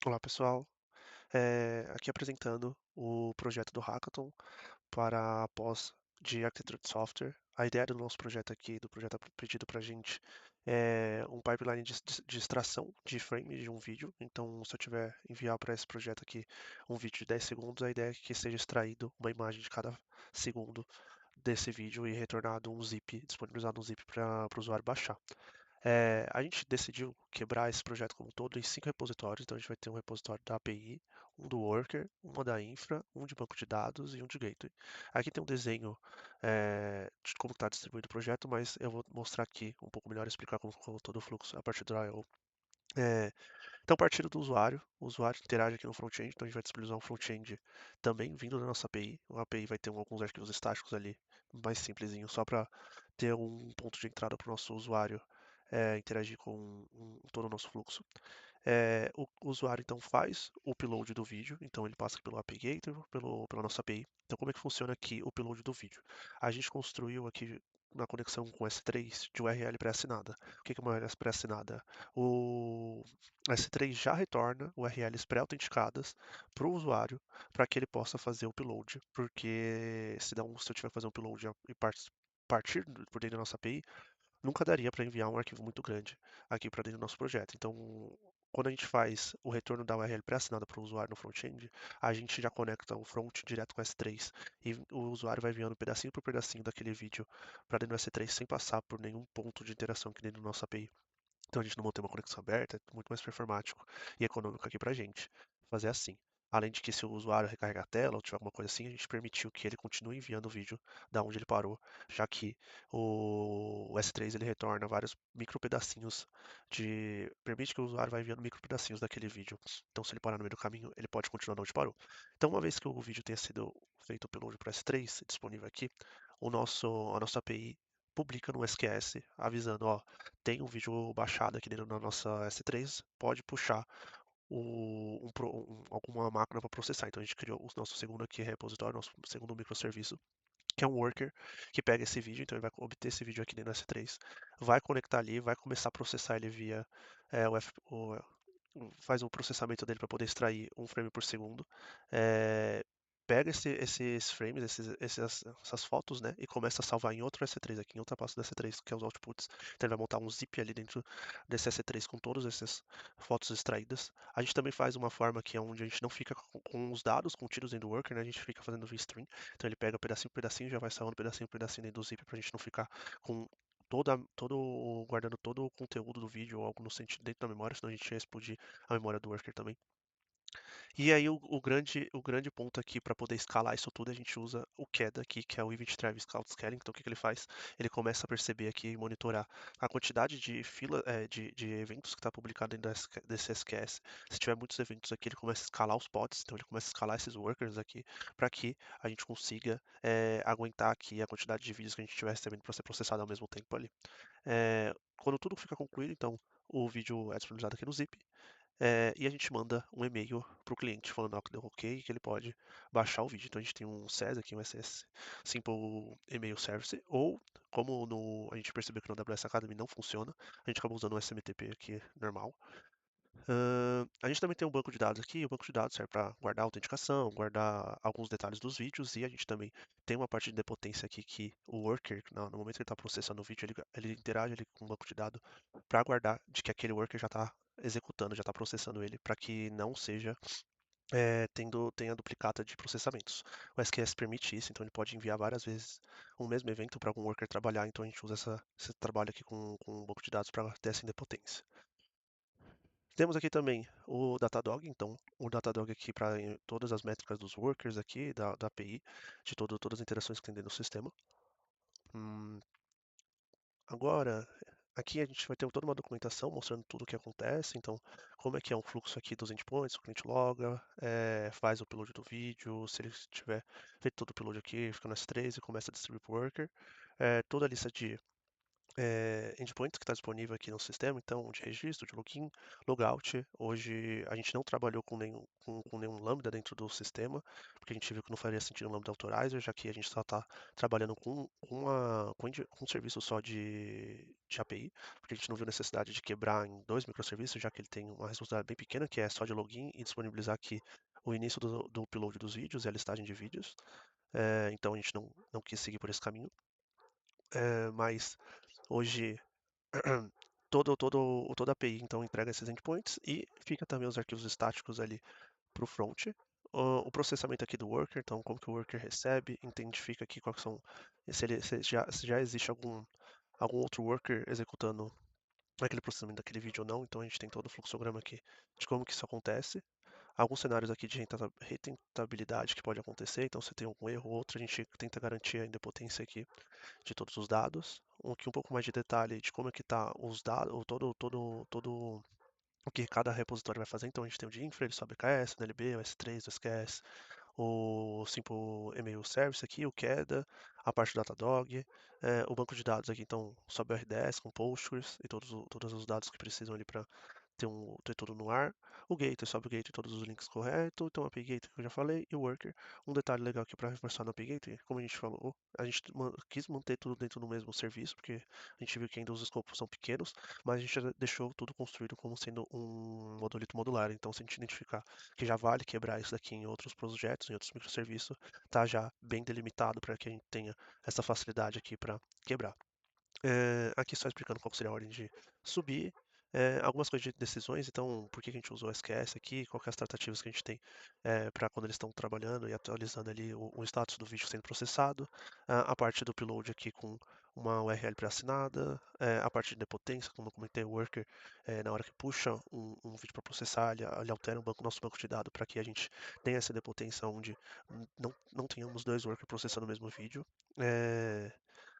Olá pessoal, aqui apresentando o projeto do Hackathon para a pós de arquitetura de software. A ideia do nosso projeto aqui, do projeto pedido para a gente, é um pipeline de extração de frame de um vídeo. Então, se eu tiver enviar para esse projeto aqui um vídeo de 10 segundos, a ideia é que seja extraído uma imagem de cada segundo desse vídeo e retornado um zip, disponibilizado um zip para o usuário baixar. A gente decidiu quebrar esse projeto como um todo em 5 repositórios. Então a gente vai ter um repositório da API, um do Worker, uma da Infra, um de banco de dados e um de Gateway. Aqui tem um desenho de como está distribuído o projeto, mas eu vou mostrar aqui um pouco melhor, explicar como todo o fluxo a partir do I/O. É, então, partindo do usuário, o usuário interage aqui no front-end, então a gente vai disponibilizar um front-end também vindo da nossa API. A API vai ter alguns arquivos estáticos ali, mais simplesinho, só para ter um ponto de entrada para o nosso usuário interagir com todo o nosso fluxo. O usuário então faz o upload do vídeo, então ele passa pelo API Gateway, pela nossa API. Então, como é que funciona aqui o upload do vídeo? A gente construiu aqui na conexão com S3 de URL pré-assinada. O que é uma URL pré-assinada? O S3 já retorna URLs pré-autenticadas para o usuário para que ele possa fazer o upload, porque se eu tiver que fazer um upload e partir por dentro da nossa API, nunca daria para enviar um arquivo muito grande aqui para dentro do nosso projeto. Então, quando a gente faz o retorno da URL pré-assinada para o usuário no front-end, a gente já conecta o front direto com o S3 e o usuário vai enviando pedacinho por pedacinho daquele vídeo para dentro do S3 sem passar por nenhum ponto de interação aqui dentro do nosso API. Então a gente não mantém uma conexão aberta, é muito mais performático e econômico aqui para a gente fazer assim. Além de que se o usuário recarregar a tela ou tiver alguma coisa assim, a gente permitiu que ele continue enviando o vídeo da onde ele parou, já que o S3 ele retorna vários micro pedacinhos permite que o usuário vá enviando micro pedacinhos daquele vídeo. Então se ele parar no meio do caminho, ele pode continuar de onde parou. Então uma vez que o vídeo tenha sido feito pelo upload para S3, disponível aqui, a nossa API publica no SQS avisando, ó, tem um vídeo baixado aqui dentro da nossa S3, pode puxar alguma máquina para processar. Então a gente criou o nosso segundo aqui repositório, nosso segundo microserviço, que é um worker que pega esse vídeo, então ele vai obter esse vídeo aqui dentro do S3, vai conectar ali, vai começar a processar ele via faz o processamento dele para poder extrair um frame por segundo, é, pega esses frames, essas fotos, né, e começa a salvar em outro S3 aqui, em outra pasta do S3, que é os outputs. Então ele vai montar um zip ali dentro desse S3 com todas essas fotos extraídas. A gente também faz uma forma que é onde a gente não fica com os dados contidos dentro do worker, né, a gente fica fazendo vstream. Então ele pega pedacinho por pedacinho, já vai salvando pedacinho por pedacinho dentro do zip para a gente não ficar com guardando todo o conteúdo do vídeo ou algo no sentido dentro da memória, senão a gente ia explodir a memória do worker também. E aí o grande ponto aqui para poder escalar isso tudo, a gente usa o CAD aqui, que é o Event Travis Cloud Scaling. Então o que que ele faz? Ele começa a perceber aqui e monitorar a quantidade de de eventos que está publicado dentro desse SQS. Se tiver muitos eventos aqui, ele começa a escalar os pods, então ele começa a escalar esses workers aqui para que a gente consiga aguentar aqui a quantidade de vídeos que a gente estiver recebendo para ser processado ao mesmo tempo ali. Quando tudo fica concluído, então o vídeo é disponibilizado aqui no Zip. E a gente manda um e-mail para o cliente falando que deu ok, que ele pode baixar o vídeo. Então a gente tem um SES aqui, um SS, Simple Email Service, ou como a gente percebeu que no AWS Academy não funciona, a gente acaba usando o SMTP aqui normal. A gente também tem um banco de dados aqui, o banco de dados serve para guardar a autenticação, guardar alguns detalhes dos vídeos, e a gente também tem uma parte de depotência aqui que o worker, no momento que ele está processando o vídeo, ele interage ali com o banco de dados para guardar de que aquele worker já está executando, já está processando ele, para que não seja tenha duplicata de processamentos. O SQS permite isso, então ele pode enviar várias vezes o mesmo evento para algum worker trabalhar, então a gente usa esse trabalho aqui com um banco de dados para ter essa indepotência. Temos aqui também o Datadog, então o Datadog aqui para todas as métricas dos workers aqui, da API, de todas as interações que tem dentro do sistema. Hum, Agora, aqui a gente vai ter toda uma documentação mostrando tudo o que acontece, então como é que é um fluxo aqui dos endpoints, o cliente loga, faz o upload do vídeo, se ele tiver feito todo o upload aqui, fica no S3 e começa a distribuir para o worker. Toda a lista de endpoint que está disponível aqui no sistema, então de registro, de login, logout. Hoje a gente não trabalhou com nenhum Lambda dentro do sistema, porque a gente viu que não faria sentido um Lambda Authorizer, já que a gente só está trabalhando com um serviço só de API, porque a gente não viu necessidade de quebrar em dois microserviços, já que ele tem uma responsabilidade bem pequena, que é só de login e disponibilizar aqui o início do upload dos vídeos e a listagem de vídeos. Então a gente não quis seguir por esse caminho. Mas hoje toda a API então entrega esses endpoints e fica também os arquivos estáticos ali para o front. O processamento aqui do worker, então como que o worker recebe, identifica aqui quais são, se já existe algum outro worker executando aquele processamento daquele vídeo ou não, então a gente tem todo o fluxograma aqui de como que isso acontece. Alguns cenários aqui de retentabilidade que pode acontecer, então se tem algum erro ou outro, a gente tenta garantir a idempotência aqui de todos os dados. Aqui um pouco mais de detalhe de como é que está os dados, todo o que cada repositório vai fazer. Então a gente tem o de infra, ele sobe KS, NLB, o S3, o SQS, o Simple Email Service aqui, o KEDA, a parte do Datadog, o banco de dados aqui, então sobe o RDS com Postgres e todos os dados que precisam ali para ter tudo no ar. O gateway, sobe o gateway, todos os links corretos. Então, o API gateway que eu já falei e o worker. Um detalhe legal aqui para reforçar no API gateway, como a gente falou, a gente quis manter tudo dentro do mesmo serviço, porque a gente viu que ainda os escopos são pequenos, mas a gente já deixou tudo construído como sendo um monolito modular. Então, se a gente identificar que já vale quebrar isso daqui em outros projetos, em outros microserviços, tá já bem delimitado para que a gente tenha essa facilidade aqui para quebrar. Aqui só explicando qual seria a ordem de subir, algumas coisas de decisões, então por que a gente usou o SQS aqui, quais as tratativas que a gente tem para quando eles estão trabalhando e atualizando ali o status do vídeo sendo processado, a parte do upload aqui com uma URL pré-assinada, a parte de potência, como eu comentei, o worker, na hora que puxa um vídeo para processar, ele altera nosso banco de dados para que a gente tenha essa depotência onde não tenhamos dois workers processando o mesmo vídeo. É,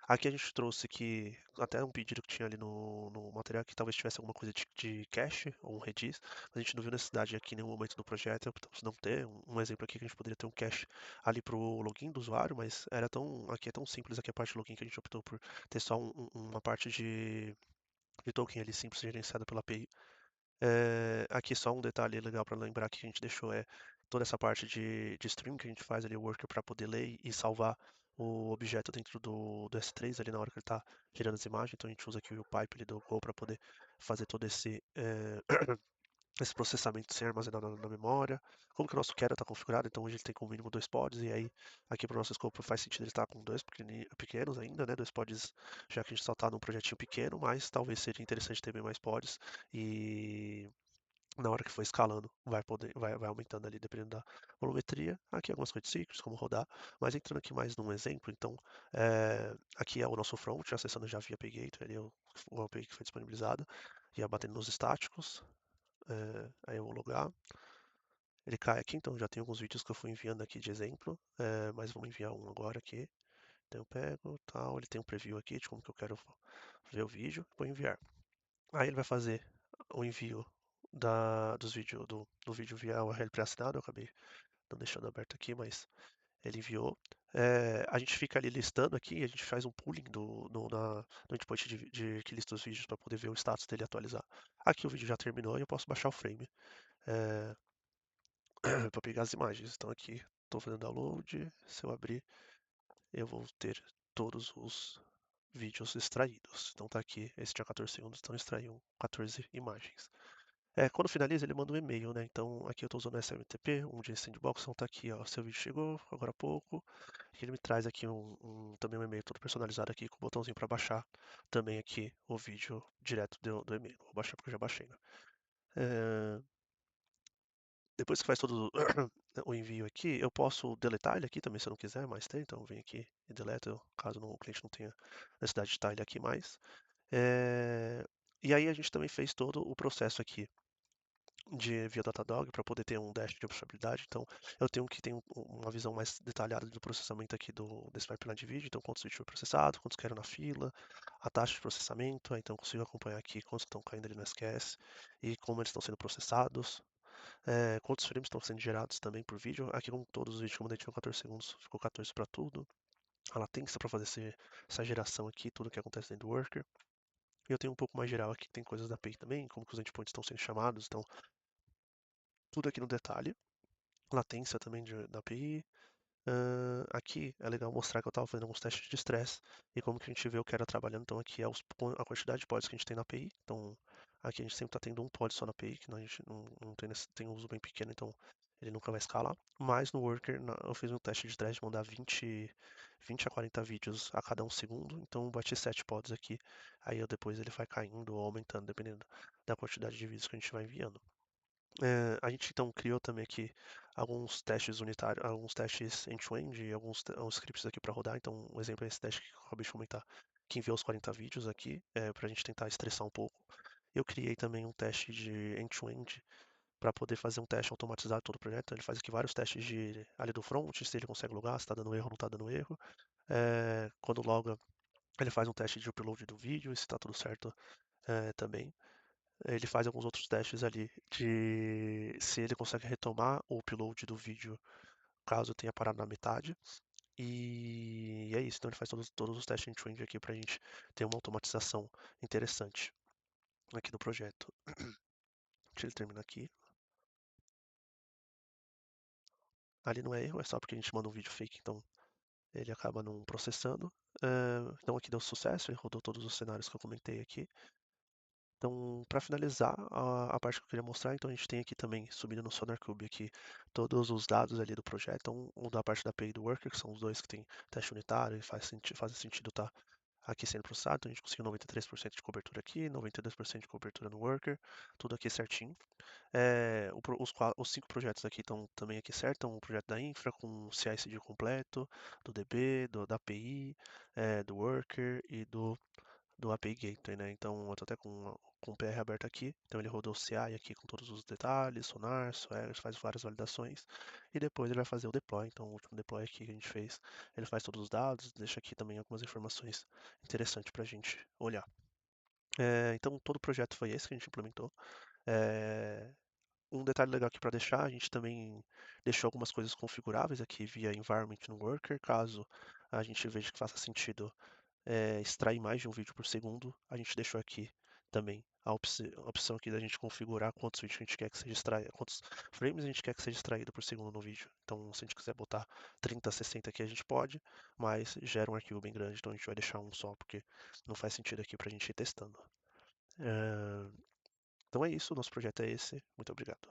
Aqui a gente trouxe que até um pedido que tinha ali no material que talvez tivesse alguma coisa de cache ou um Redis, mas a gente não viu necessidade aqui em nenhum momento do projeto, optamos não ter. Um exemplo aqui que a gente poderia ter um cache ali para o login do usuário, mas aqui é tão simples aqui a parte do login que a gente optou por ter só uma parte de token ali simples gerenciada pela API. Aqui só um detalhe legal para lembrar que a gente deixou toda essa parte de stream que a gente faz ali, o worker para poder ler e salvar o objeto dentro do S3 ali na hora que ele está gerando as imagens. Então a gente usa aqui o pipe ali do Go para poder fazer todo esse processamento sem armazenar na memória. Como que o nosso Kera está configurado? Então hoje ele tem como mínimo dois pods, e aí aqui para o nosso scope faz sentido ele estar com dois pequenos ainda, né? Dois pods, já que a gente só está num projetinho pequeno, mas talvez seja interessante ter bem mais pods. E na hora que for escalando, vai aumentando ali dependendo da volumetria. Aqui algumas coisas de ciclos, como rodar, mas entrando aqui mais num exemplo, então aqui é o nosso front, acessando já via API Gateway, ali é o API que foi disponibilizado, e abatendo nos estáticos, aí eu vou logar. Ele cai aqui, então já tem alguns vídeos que eu fui enviando aqui de exemplo, mas vamos enviar um agora aqui. Então eu pego, tal, ele tem um preview aqui de como que eu quero ver o vídeo, vou enviar. Aí ele vai fazer o envio dos vídeos do vídeo via URL pré-assinado, eu acabei não deixando aberto aqui, mas ele enviou. A gente fica ali listando aqui, a gente faz um pooling no endpoint que lista os vídeos para poder ver o status dele atualizar. Aqui o vídeo já terminou e eu posso baixar o frame para pegar as imagens. Então aqui estou fazendo download, se eu abrir eu vou ter todos os vídeos extraídos. Então tá aqui, esse tinha 14 segundos, então extraiu 14 imagens. Quando finaliza, ele manda um e-mail, né? Então aqui eu estou usando o SMTP, um de sandbox, então tá aqui, ó, seu vídeo chegou agora há pouco. E ele me traz aqui também um e-mail todo personalizado aqui com o botãozinho para baixar também aqui o vídeo direto do e-mail. Vou baixar porque eu já baixei, né? É, Depois que faz todo o envio aqui, eu posso deletar ele aqui também se eu não quiser mais ter, então vem aqui e deleto caso o cliente não tenha necessidade de estar ele aqui mais. É, E aí a gente também fez todo o processo aqui via Datadog para poder ter um dash de observabilidade. Então, eu tenho que ter uma visão mais detalhada do processamento aqui desse pipeline de vídeo. Então, quantos vídeos foi processado, quantos quero na fila, a taxa de processamento. Então, eu consigo acompanhar aqui quantos estão caindo ali no SQS e como eles estão sendo processados. Quantos frames estão sendo gerados também por vídeo. Aqui, com todos os vídeos, como eu tinha 14 segundos, ficou 14 para tudo. a latência para fazer essa geração aqui, tudo que acontece dentro do worker. E eu tenho um pouco mais geral aqui, que tem coisas da API também, como que os endpoints estão sendo chamados, então tudo aqui no detalhe. Latência também da API. Aqui é legal mostrar que eu estava fazendo alguns testes de estresse e como que a gente vê o que era trabalhando. Então aqui é a quantidade de pods que a gente tem na API. Então aqui a gente sempre está tendo um pod só na API, que a gente não tem, tem um uso bem pequeno, então ele nunca vai escalar. Mas no Worker eu fiz um teste de estresse de mandar 20 a 40 vídeos a cada um segundo. Então eu bati 7 pods aqui. Aí depois ele vai caindo ou aumentando, dependendo da quantidade de vídeos que a gente vai enviando. A gente então criou também aqui alguns testes unitários, alguns testes end-to-end e alguns scripts aqui para rodar. Então, um exemplo é esse teste que eu acabei de comentar, que enviou os 40 vídeos aqui, para a gente tentar estressar um pouco. Eu criei também um teste de end-to-end para poder fazer um teste automatizado de todo o projeto. Ele faz aqui vários testes ali do front, se ele consegue logar, se está dando erro ou não está dando erro. Quando loga, ele faz um teste de upload do vídeo e se está tudo certo também. Ele faz alguns outros testes ali de se ele consegue retomar o upload do vídeo caso tenha parado na metade. E é isso. Então ele faz todos os testes end-to-end aqui para a gente ter uma automatização interessante aqui no projeto. Deixa ele terminar aqui. Ali não é erro, é só porque a gente manda um vídeo fake, então ele acaba não processando. Então aqui deu sucesso, ele rodou todos os cenários que eu comentei aqui. Então, para finalizar a parte que eu queria mostrar, então a gente tem aqui também, subindo no SonarCube aqui, todos os dados ali do projeto, então, um da parte da API e do Worker, que são os dois que tem teste unitário e fazem sentido estar aqui sendo processado. Então, a gente conseguiu 93% de cobertura aqui, 92% de cobertura no Worker, tudo aqui certinho. Os 5 projetos aqui estão também aqui certo, então o projeto da infra com CI/CD completo, do DB, da API, do Worker e do API Gateway, né? Então eu tô até com o PR aberto aqui. Então ele rodou o CI aqui com todos os detalhes, Sonar, Swagger, faz várias validações. E depois ele vai fazer o deploy. Então o último deploy aqui que a gente fez, ele faz todos os dados, deixa aqui também algumas informações interessantes para a gente olhar. Então todo o projeto foi esse que a gente implementou. É, um detalhe legal aqui para deixar, a gente também deixou algumas coisas configuráveis aqui via environment no worker, caso a gente veja que faça sentido extrair mais de um vídeo por segundo, a gente deixou aqui também a opção aqui da gente configurar quantos vídeos a gente quer que seja extraído, quantos frames a gente quer que seja extraído por segundo no vídeo. Então, se a gente quiser botar 30, 60 aqui, a gente pode, mas gera um arquivo bem grande, então a gente vai deixar um só, porque não faz sentido aqui para a gente ir testando. Então é isso, o nosso projeto é esse. Muito obrigado.